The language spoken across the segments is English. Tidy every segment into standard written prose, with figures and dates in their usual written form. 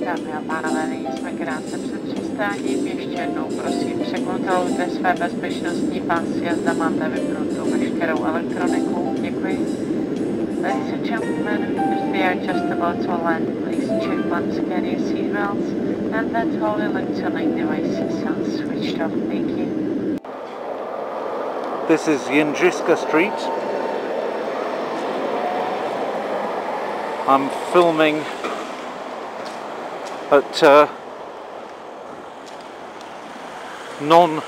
Dámy a pánové, nyní jsme krátce před přistáním. Ještě jednou prosím, překontrolujte své bezpečnostní pásy a zda máte vypnutou veškerou elektroniku. Děkuji. Ladies and gentlemen, as we are just about to land, please check once again your seatbelts and that all electronic devices are switched off. Thank you. This is Jindřiška Street. I'm filming at non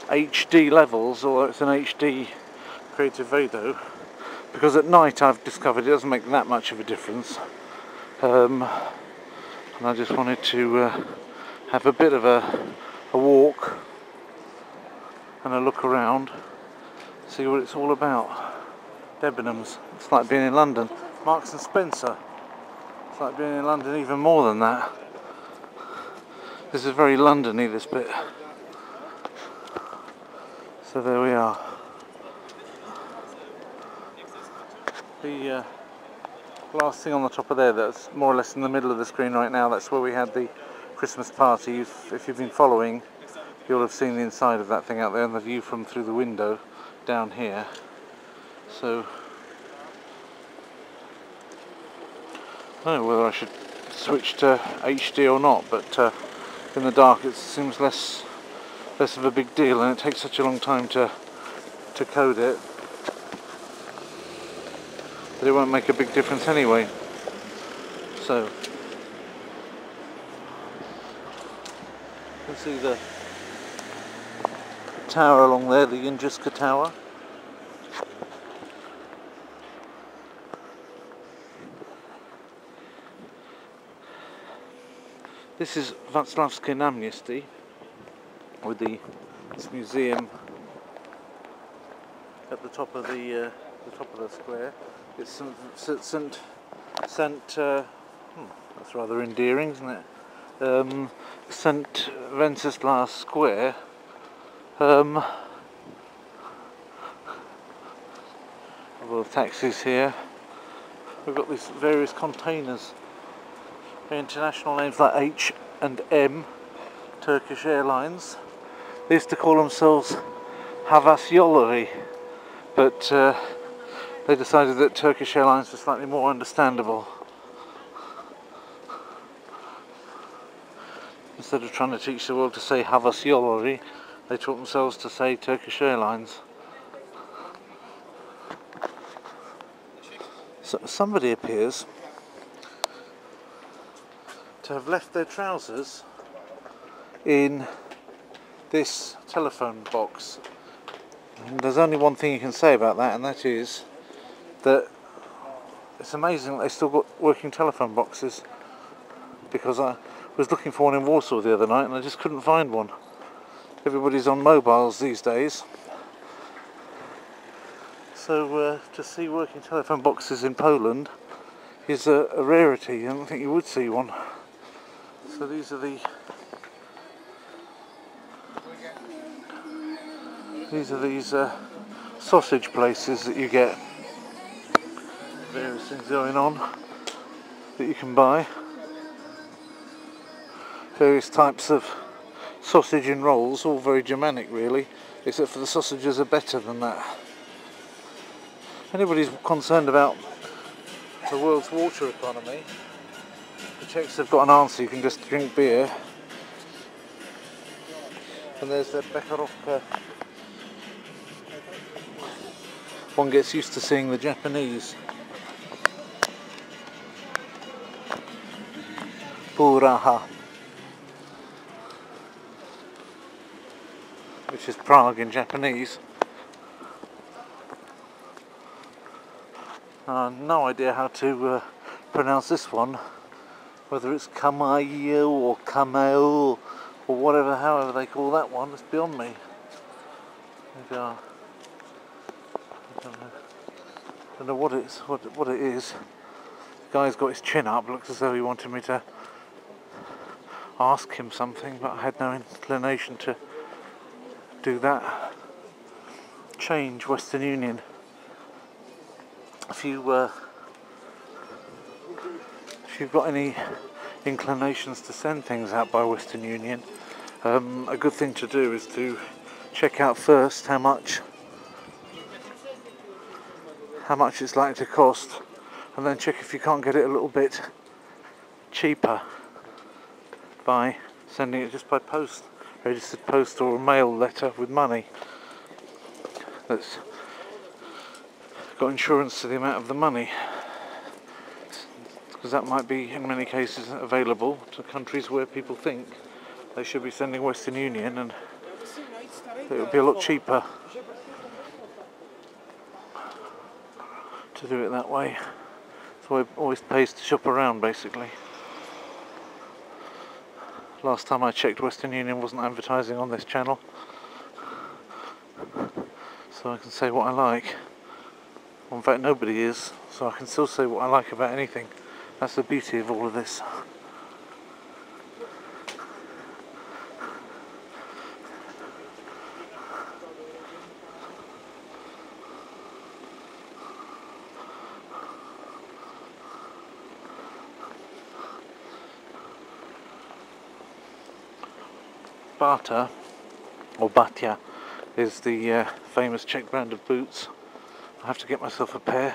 HD levels, or it's an HD Creative Vado, because at night I've discovered it doesn't make that much of a difference, and I just wanted to have a bit of a walk and a look around, see what it's all about. Debenhams, it's like being in London. Marks and Spencer, it's like being in London even more than that. This is very London-y, this bit. So there we are. The last thing on the top of there, that's more or less in the middle of the screen right now, that's where we had the Christmas party. If you've been following, you'll have seen the inside of that thing out there and the view from through the window down here. So I don't know whether I should switch to HD or not, but in the dark it seems less of a big deal, and it takes such a long time to code it that it won't make a big difference anyway. So you can see the tower along there, the Jindřiška Tower. This is Václavské náměstí, with this museum at the top of the square. It's that's rather endearing, isn't it? St. Wenceslas Square. Well, taxis here. We've got these various containers. International names like H&M, Turkish Airlines. They used to call themselves Havas-Yolları, but they decided that Turkish Airlines was slightly more understandable. Instead of trying to teach the world to say Havas-Yolları, they taught themselves to say Turkish Airlines. So somebody appears to have left their trousers in this telephone box. And there's only one thing you can say about that, and that is that it's amazing that they still got working telephone boxes, because I was looking for one in Warsaw the other night and I just couldn't find one. Everybody's on mobiles these days, so to see working telephone boxes in Poland is a rarity. I don't think you would see one. So these are these sausage places that you get. Various things going on that you can buy. Various types of sausage and rolls, all very Germanic really, except for the sausages are better than that. Anybody's concerned about the world's water economy, the Czechs have got an answer. You can just drink beer. And there's the Becherovka. One gets used to seeing the Japanese. Buraha, which is Prague in Japanese. No idea how to pronounce this one, whether it's Kamayo or Kamao or whatever, however they call that one. It's beyond me. Maybe I don't know what it is. The guy's got his chin up, looks as though he wanted me to ask him something, but I had no inclination to do that. Change, Western Union. If you if you've got any inclinations to send things out by Western Union, a good thing to do is to check out first how much it's likely to cost, and then check if you can't get it a little bit cheaper by sending it just by post, registered post, or a mail letter with money that's got insurance to the amount of the money, because that might be in many cases available to countries where people think they should be sending Western Union, and it would be a lot cheaper to do it that way. So it always pays to shop around, basically. Last time I checked, Western Union wasn't advertising on this channel, so I can say what I like. Well, in fact, nobody is, so I can still say what I like about anything. That's the beauty of all of this. Bata, or Batya, is the famous Czech brand of boots. I have to get myself a pair.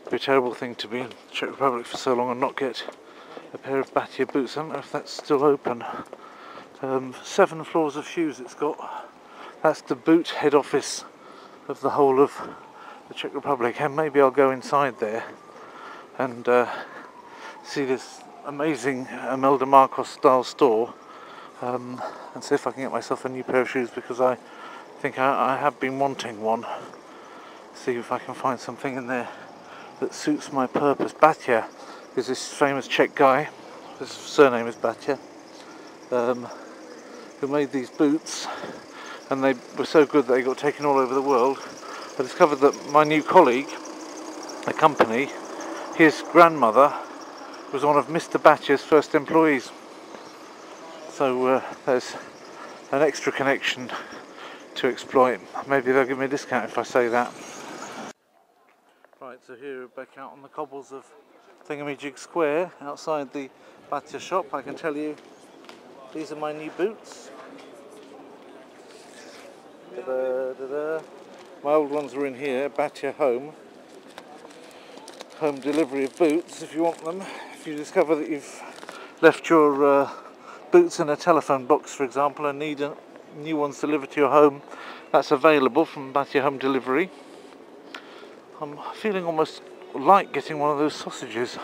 It'd be a terrible thing to be in the Czech Republic for so long and not get a pair of Batya boots. I don't know if that's still open. 7 floors of shoes it's got. That's the boot head office of the whole of the Czech Republic, and maybe I'll go inside there and see this amazing Imelda Marcos style store, and see if I can get myself a new pair of shoes, because I think I have been wanting one. See if I can find something in there that suits my purpose. Batya is this famous Czech guy, his surname is Batya, who made these boots, and they were so good that they got taken all over the world. I discovered that my new colleague, the company, his grandmother was one of Mr. Batya's first employees. So there's an extra connection to exploit. Maybe they'll give me a discount if I say that. Right, so here we're back out on the cobbles of Thingamajig Square, outside the Batya shop. I can tell you, these are my new boots. Da-da-da-da. My old ones were in here, Batya Home delivery of boots if you want them. If you discover that you've left your boots in a telephone box, for example, and need new ones delivered to your home, that's available from Batya Home Delivery. I'm feeling almost like getting one of those sausages.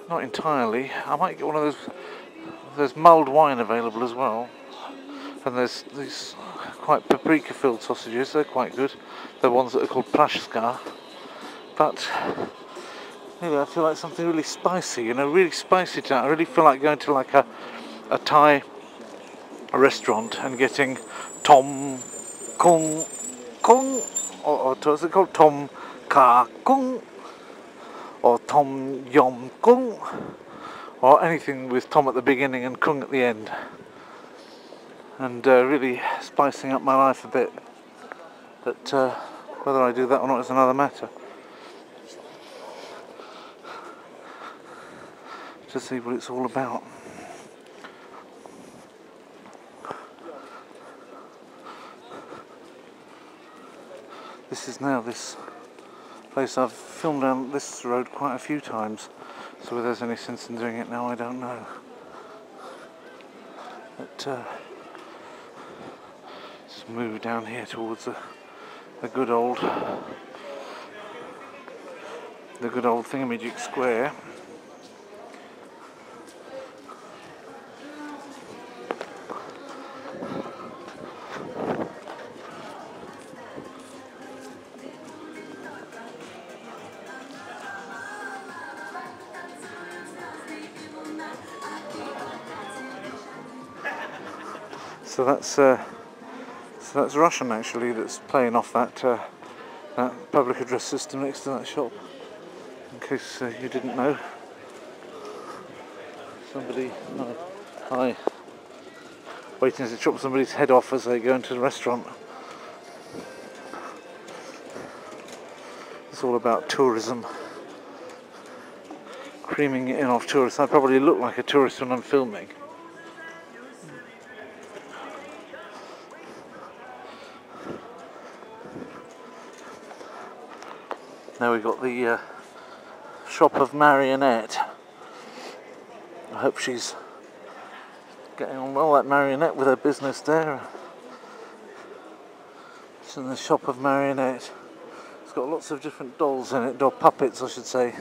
Not entirely. I might get one of those. There's mulled wine available as well, and there's these quite paprika-filled sausages. They're quite good. They're ones that are called prashka. But maybe I feel like something really spicy. You know, really spicy tonight. I really feel like going to like a Thai restaurant and getting tom kung, or what's it called? Tom ka kung, or tom yum kung, or anything with tom at the beginning and kung at the end, and really spicing up my life a bit. But whether I do that or not is another matter. To see what it's all about. This is now this place. I've filmed down this road quite a few times, so whether there's any sense in doing it now, I don't know. But let's move down here towards the good old Thingamajig Square. So that's Russian actually, that's playing off that public address system next to that shop. In case you didn't know. Somebody, hi, waiting to chop somebody's head off as they go into the restaurant. It's all about tourism. creaming it in off tourists. I probably look like a tourist when I'm filming. Now we've got the shop of Marionette. I hope she's getting on well, that Marionette, with her business there. It's in the shop of Marionette. It's got lots of different dolls in it, or puppets I should say.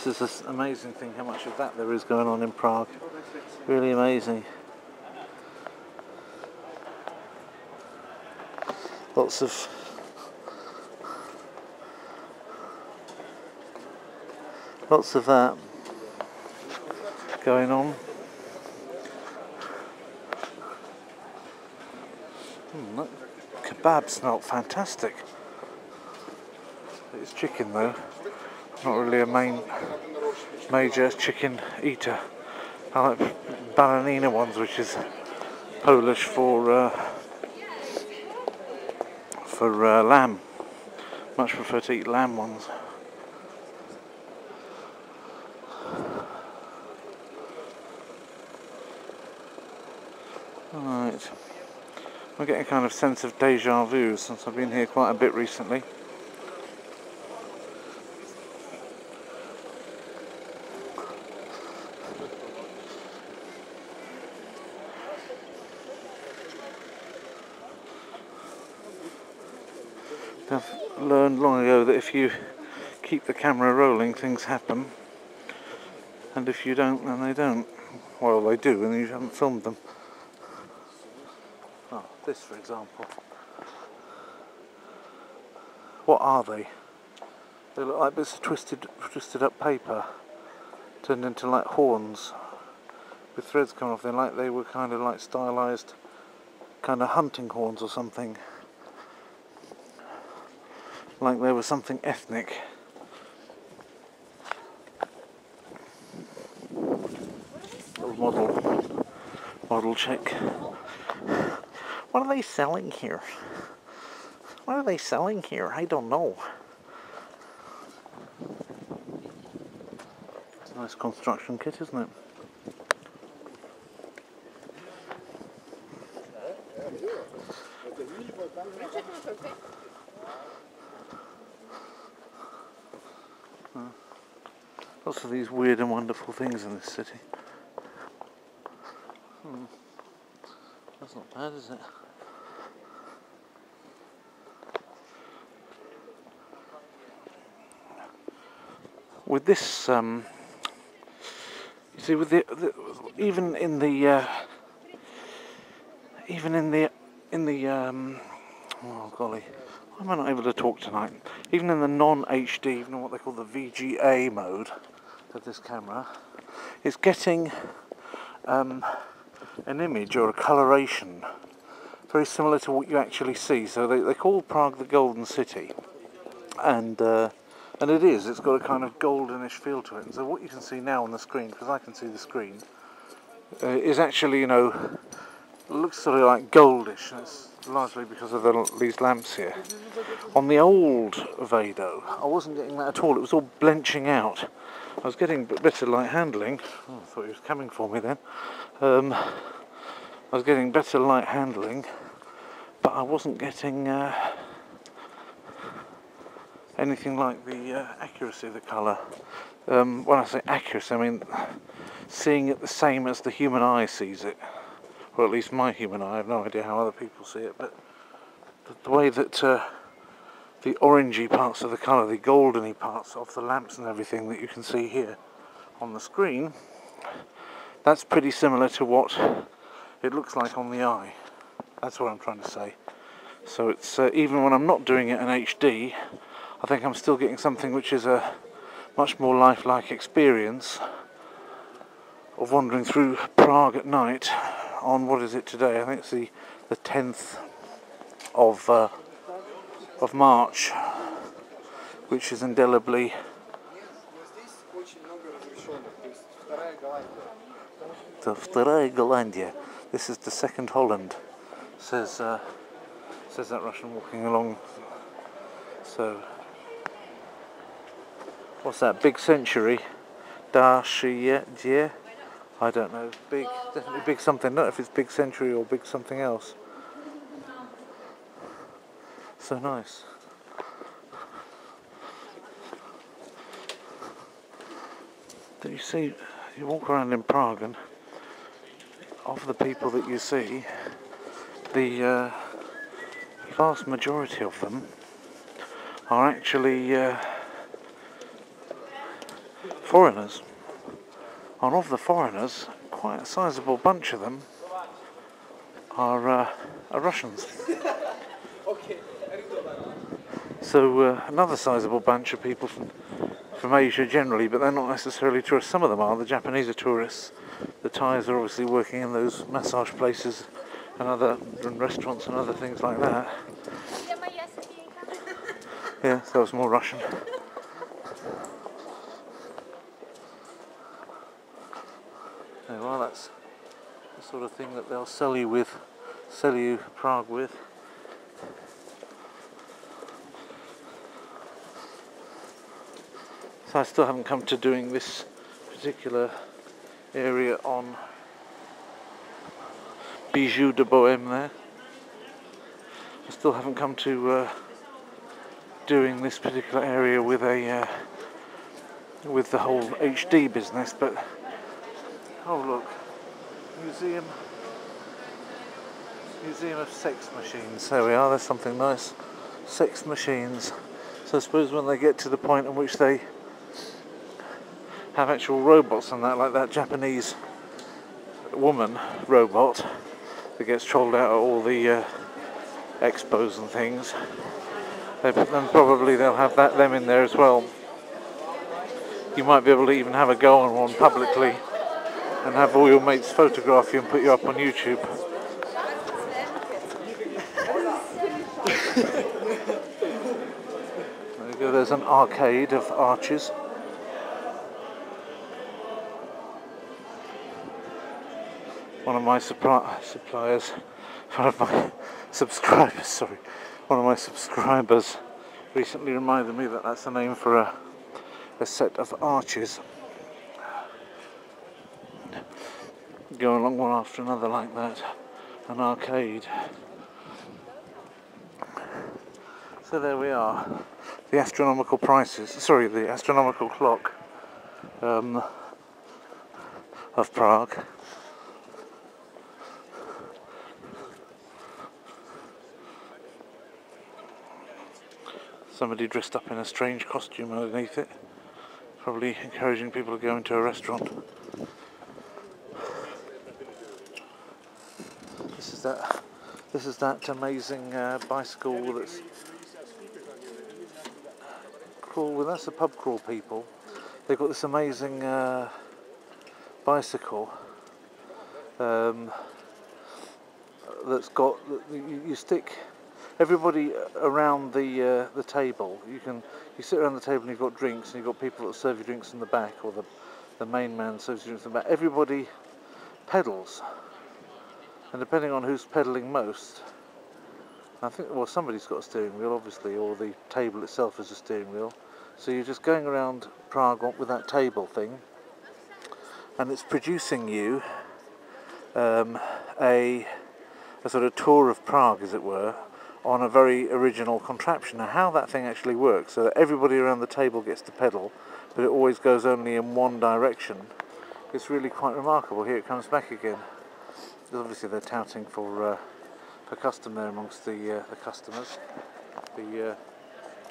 This is an amazing thing how much of that there is going on in Prague. Really amazing. Lots of that going on. That kebab smelled fantastic. It's chicken though. Not really a major chicken eater. I like balanina ones, which is Polish for lamb. Much prefer to eat lamb ones. Right, I'm getting a kind of sense of deja vu since I've been here quite a bit recently. I've learned long ago that if you keep the camera rolling, things happen, and if you don't, then they don't. Well, they do, and you haven't filmed them. Oh, this for example. What are they? They look like bits of twisted up paper turned into like horns with threads coming off them, like they were kind of like stylized kind of hunting horns or something. Like they were something ethnic. Little model check. What are they selling here? What are they selling here? I don't know. It's a nice construction kit, isn't it? Lots of these weird and wonderful things in this city. That's not bad, is it? With this, you see, with even in the oh golly, why am I not able to talk tonight? Even in the non-HD, even what they call the VGA mode of this camera, it's getting an image or a coloration very similar to what you actually see. So they call Prague the Golden City, and it is. It's got a kind of goldenish feel to it. And so what you can see now on the screen, because I can see the screen, is actually, you know, looks sort of like goldish. And it's largely because of these lamps here. On the old Vado, I wasn't getting that at all. It was all blenching out. I was getting better light handling. Oh, I thought he was coming for me then. I was getting better light handling, but I wasn't getting anything like the accuracy of the colour. When I say accuracy, I mean seeing it the same as the human eye sees it, or at least my human eye. I have no idea how other people see it, but the way that the orangey parts of the colour, the goldeny parts of the lamps and everything that you can see here on the screen, that's pretty similar to what it looks like on the eye. That's what I'm trying to say. So it's even when I'm not doing it in HD, I think I'm still getting something which is a much more lifelike experience of wandering through Prague at night on, what is it today? I think it's the 10th of March, which is indelibly The Vtoraya Golandia. This is the second Holland, says that Russian walking along. So, what's that? Big century. Da Shie. I don't know. Big, definitely big something. Not if it's big century or big something else. So nice. Do you see? You walk around in Prague, and of the people that you see, the vast majority of them are actually foreigners. And of the foreigners, quite a sizable bunch of them are Russians. So another sizable bunch of people from Asia generally, but they're not necessarily tourists. Some of them are. The Japanese are tourists. The Thais are obviously working in those massage places and restaurants and other things like that. Yeah, so it's more Russian. Yeah, well, that's the sort of thing that they'll sell you Prague with. So I still haven't come to doing this particular area on Bijoux de Bohème there. I still haven't come to doing this particular area with with the whole HD business, but oh look, museum of sex machines. There we are. There's something nice. Sex machines. So I suppose when they get to the point in which they have actual robots and that, like that Japanese woman robot that gets trolled out at all the expos and things, then probably they'll have them in there as well. You might be able to even have a go on one publicly and have all your mates photograph you and put you up on YouTube. There you go, there's an arcade of arches. One of my subscribers recently reminded me that that's the name for a set of arches. Go along one after another like that, an arcade. So there we are, the astronomical the astronomical clock of Prague. Somebody dressed up in a strange costume underneath it, probably encouraging people to go into a restaurant. This is that amazing bicycle that's crawl. Well, that's the pub crawl people. They've got this amazing bicycle that's got you stick everybody around the table. You sit around the table and you've got drinks, and you've got people that serve you drinks in the back, or the main man serves you drinks in the back. Everybody pedals, and depending on who's pedaling most, I think, well, somebody's got a steering wheel, obviously, or the table itself is a steering wheel. So you're just going around Prague with that table thing, and it's producing you a sort of tour of Prague, as it were, on a very original contraption. Now, how that thing actually works, so that everybody around the table gets to pedal, but it always goes only in one direction, it's really quite remarkable. Here it comes back again. Obviously they're touting for custom there amongst the customers, the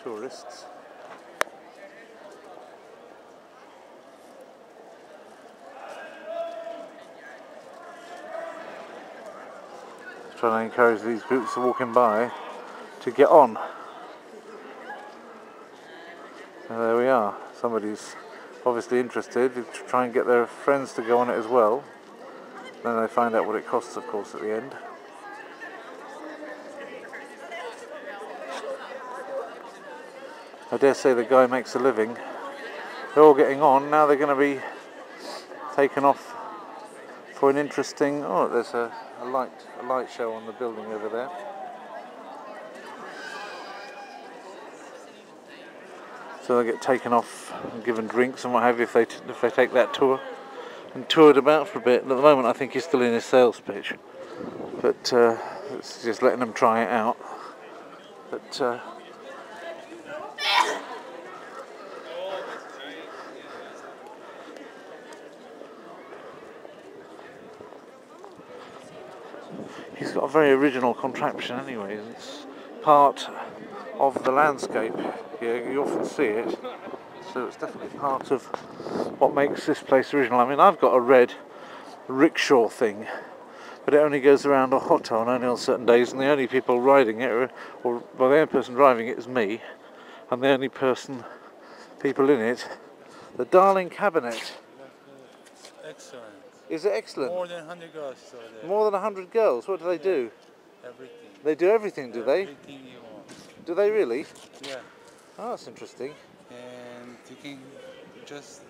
tourists. Trying to encourage these groups walking by to get on. And there we are. Somebody's obviously interested to try and get their friends to go on it as well. Then they find out what it costs, of course, at the end. I dare say the guy makes a living. They're all getting on. Now they're going to be taken off for an interesting. Oh, there's a light show on the building over there. So they get taken off and given drinks and what have you if they take that tour and toured about for a bit. And at the moment, I think he's still in his sales pitch, but it's just letting them try it out. But he's got a very original contraption anyway. It's part of the landscape here, you often see it, so it's definitely part of what makes this place original. I mean, I've got a red rickshaw thing, but it only goes around a hot town only on certain days, and the only people riding it, well, the only person driving it is me, and the only people in it, the Darling Cabinet. Excellent. Is it excellent? More than 100 girls saw there. More than 100 girls? What do they do? Everything. They do everything, do they? Everything you want. Do they really? Yeah. Oh, that's interesting. And you can just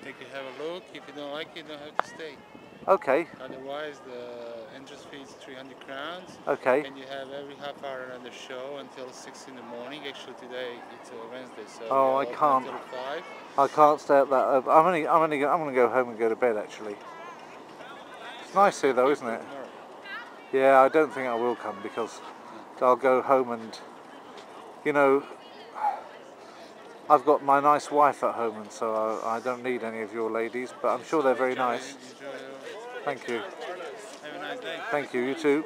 take a have a look. If you don't like it, you don't have to stay. Okay. Otherwise, the entrance fee is 300 crowns. Okay. And you have every half hour another show until 6 in the morning. Actually, today it's a Wednesday, so oh, I open can't. until 5. I can't stay up that. I'm going to go home and go to bed. Actually, it's nice here though, isn't it? Yeah, I don't think I will come because I'll go home and, you know, I've got my nice wife at home, and so I don't need any of your ladies. But I'm sure they're very nice. Thank you. Have a nice day. Thank you. You too.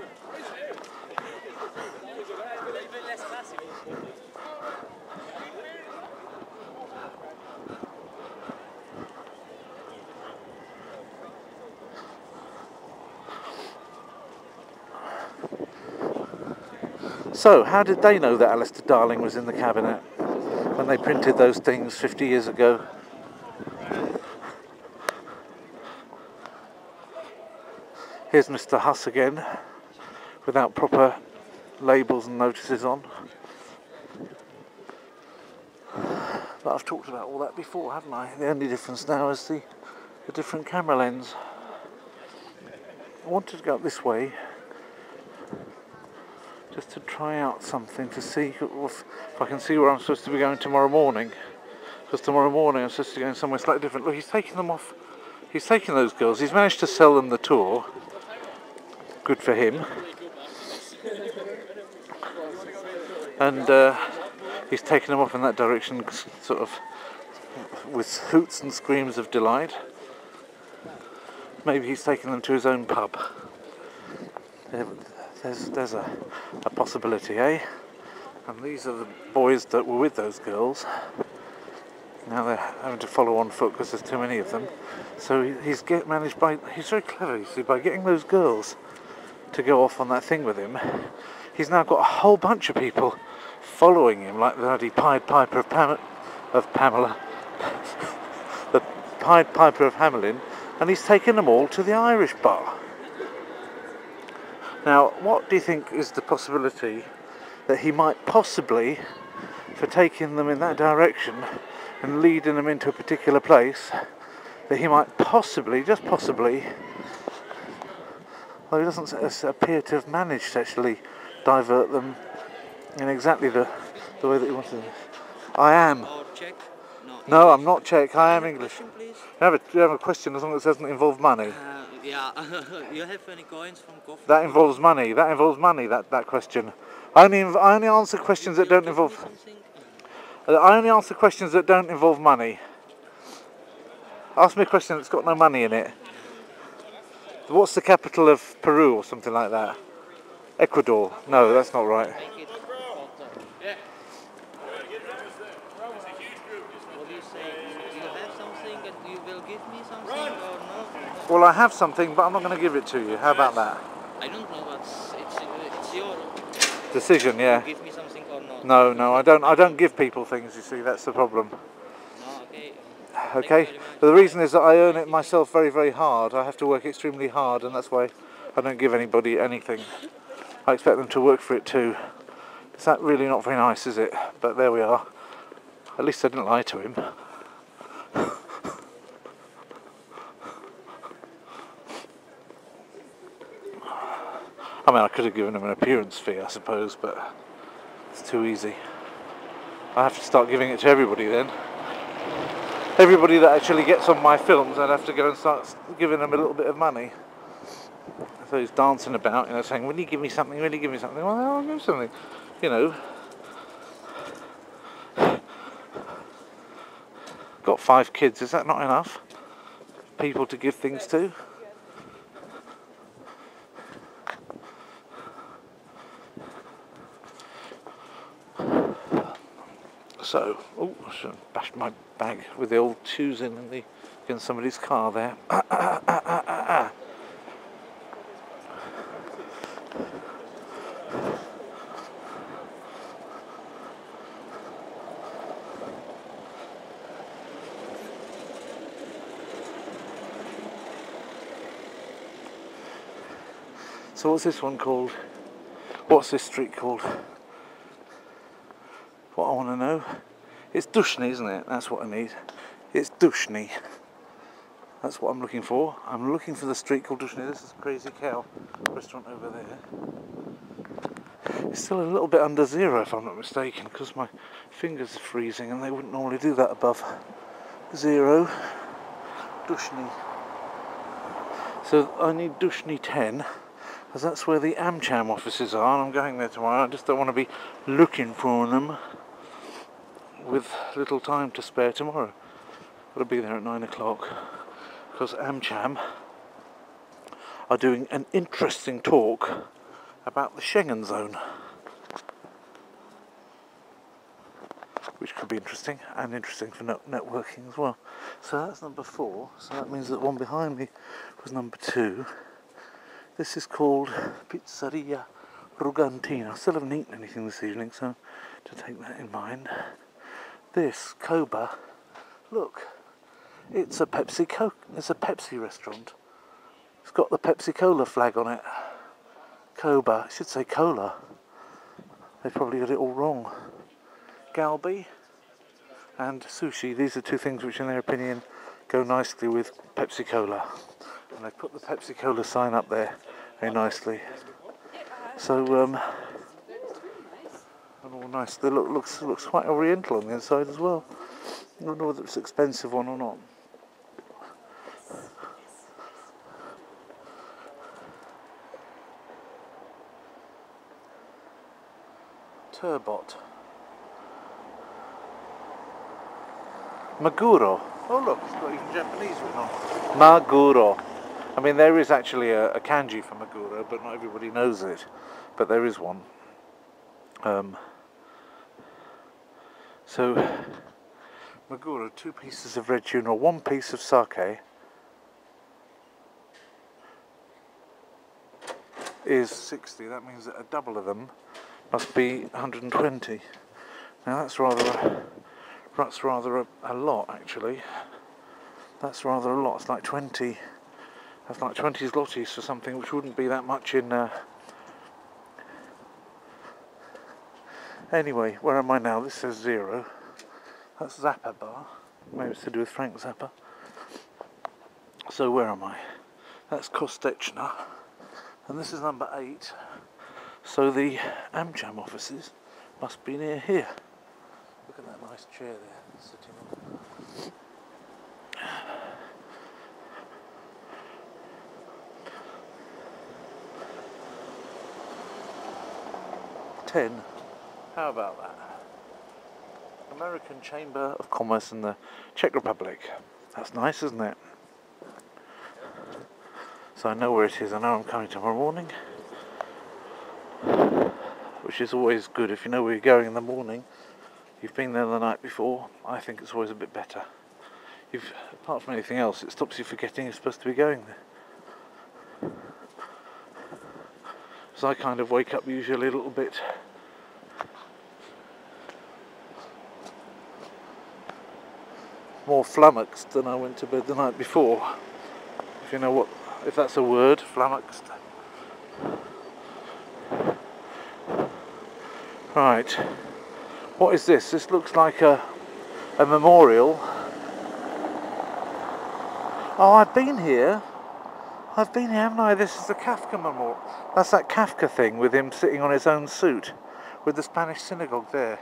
So, how did they know that Alistair Darling was in the cabinet when they printed those things 50 years ago? Here's Mr. Huss again, without proper labels and notices on. But I've talked about all that before, haven't I? The only difference now is the different camera lens. I wanted to go up this way, just to try out something to see if I can see where I'm supposed to be going tomorrow morning. Because tomorrow morning I'm supposed to be going somewhere slightly different. Look, he's taking them off. He's taking those girls. He's managed to sell them the tour. Good for him. And he's taken them off in that direction, sort of with hoots and screams of delight. Maybe he's taken them to his own pub. There's a possibility, eh? And these are the boys that were with those girls. Now they're having to follow on foot because there's too many of them. So he's very clever, you see, by getting those girls to go off on that thing with him. He's now got a whole bunch of people following him, like the bloody Pied Piper of Pamela, the Pied Piper of Hamelin, and he's taken them all to the Irish bar. Now, what do you think is the possibility that he might possibly, for taking them in that direction and leading them into a particular place, that he might possibly, just possibly, well, he doesn't appear to have managed to actually divert them in exactly the way that he wanted them. I am. Or Czech? No, I'm not Czech. I am English. Question, please? You have a question as long as it doesn't involve money. Yeah. You have any coins from coffee? That involves money. That involves money. That question. I only answer questions that don't involve. I only answer questions that don't involve money. Ask me a question that's got no money in it. What's the capital of Peru or something like that? Ecuador. No, that's not right. What do you say? Do you have something and you will give me something or no? Well, I have something, but I'm not going to give it to you. How about that? I don't know, but it's your Decision, yeah. give me something or not. No, I don't give people things, you see, that's the problem. No, okay. Okay? But the reason is that I earn it myself very, very hard. I have to work extremely hard, and that's why I don't give anybody anything. I expect them to work for it too. Is that really not very nice, is it? But there we are. At least I didn't lie to him. I mean, I could have given them an appearance fee, I suppose, but it's too easy. I have to start giving it to everybody then. Everybody that actually gets on my films, I'd have to go and start giving them a little bit of money. So he's dancing about, you know, saying, will you give me something, will you give me something? Well, I'll give something, you know. Got 5 kids, is that not enough? People to give things to? So, oh, I should have bashed my bag with the old shoes in somebody's car there. So what's this one called? What's this street called? What I want to know. It's Dushny, isn't it? That's what I need. It's Dushny. That's what I'm looking for. I'm looking for the street called Dushny. This is Crazy Cow restaurant over there. It's still a little bit under 0 if I'm not mistaken, because my fingers are freezing and they wouldn't normally do that above 0. Dushny. So I need Dushny 10. Because that's where the AmCham offices are, and I'm going there tomorrow. I just don't want to be looking for them with little time to spare tomorrow. Got to be there at 9 o'clock, because AmCham are doing an interesting talk about the Schengen zone, which could be interesting, and interesting for networking as well. So that's number 4, so that means that one behind me was number 2. This is called Pizzeria Rugantina. I still haven't eaten anything this evening, so to take that in mind. This, Koba, look, it's a Pepsi restaurant. It's got the Pepsi Cola flag on it. Koba, it should say cola. They probably got it all wrong. Galbi and sushi, these are 2 things which in their opinion go nicely with Pepsi Cola. And they put the Pepsi Cola sign up there very nicely. So, and all nice. They looks quite oriental on the inside as well. I don't know whether it's an expensive one or not. Turbot. Maguro. Oh look, it's got even Japanese written on. Maguro. I mean, there is actually a kanji for Maguro, but not everybody knows it. But there is one. So, Maguro, 2 pieces of red tuna, 1 piece of sake is 60. That means that a double of them must be 120. Now that's rather a lot, actually. That's rather a lot. It's like 20. That's like 20 zlotys for something which wouldn't be that much in. Anyway, where am I now? This says 0. That's Zappa bar. Maybe it's to do with Frank Zappa. So where am I? That's Kostechna. And this is number 8. So the AmCham offices must be near here. Look at that nice chair there sitting on. 10. How about that? American Chamber of Commerce in the Czech Republic. That's nice, isn't it? So I know where it is. I know I'm coming tomorrow morning, which is always good. If you know where you're going in the morning, you've been there the night before, I think it's always a bit better. Apart from anything else, it stops you forgetting you're supposed to be going there. So I kind of wake up usually a little bit more flummoxed than I went to bed the night before. If you know if that's a word, flummoxed. Right. What is this? This looks like a memorial. Oh, I've been here. I've been here, haven't I? This is the Kafka memorial. That's that Kafka thing with him sitting on his own suit with the Spanish synagogue there.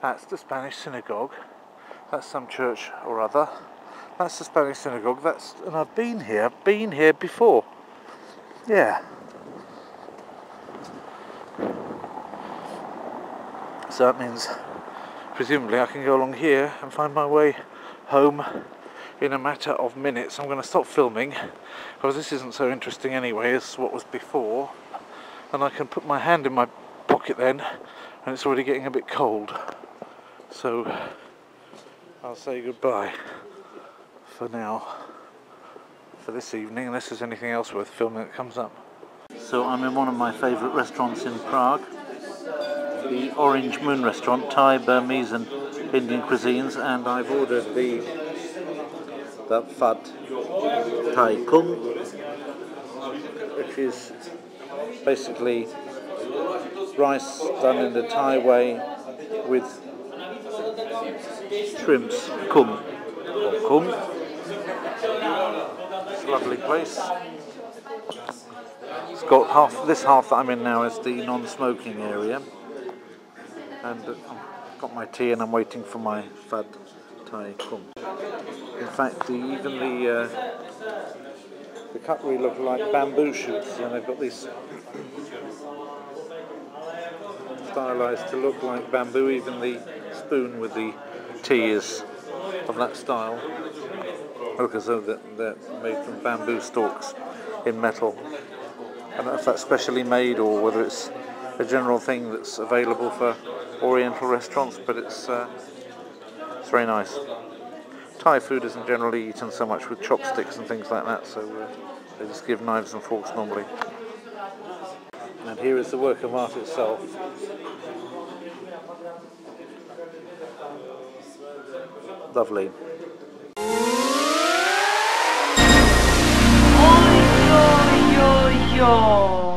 That's the Spanish synagogue. That's some church or other. That's the Spanish synagogue. And I've been here before. Yeah. So that means presumably I can go along here and find my way home in a matter of minutes. I'm going to stop filming because this isn't so interesting anyway as what was before, and I can put my hand in my pocket then, and it's already getting a bit cold, so I'll say goodbye for now, for this evening, unless there's anything else worth filming that comes up. So I'm in one of my favourite restaurants in Prague, the Orange Moon restaurant, Thai, Burmese and Indian cuisines, and I've ordered the Pad Thai Kum, which is basically rice done in the Thai way with shrimps, kum, or kum. It's a lovely place. It's got this half that I'm in now is the non-smoking area, and I've got my tea and I'm waiting for my Pad Thai Kum. In fact, even the cutlery look like bamboo shoots, and they've got these stylized to look like bamboo. Even the spoon with the tea is of that style. Look as though they're made from bamboo stalks in metal. I don't know if that's specially made or whether it's a general thing that's available for Oriental restaurants, but it's very nice. Thai food isn't generally eaten so much with chopsticks and things like that, so they just give knives and forks normally. And here is the work of art itself. Lovely. Oi, oi, oi, oi.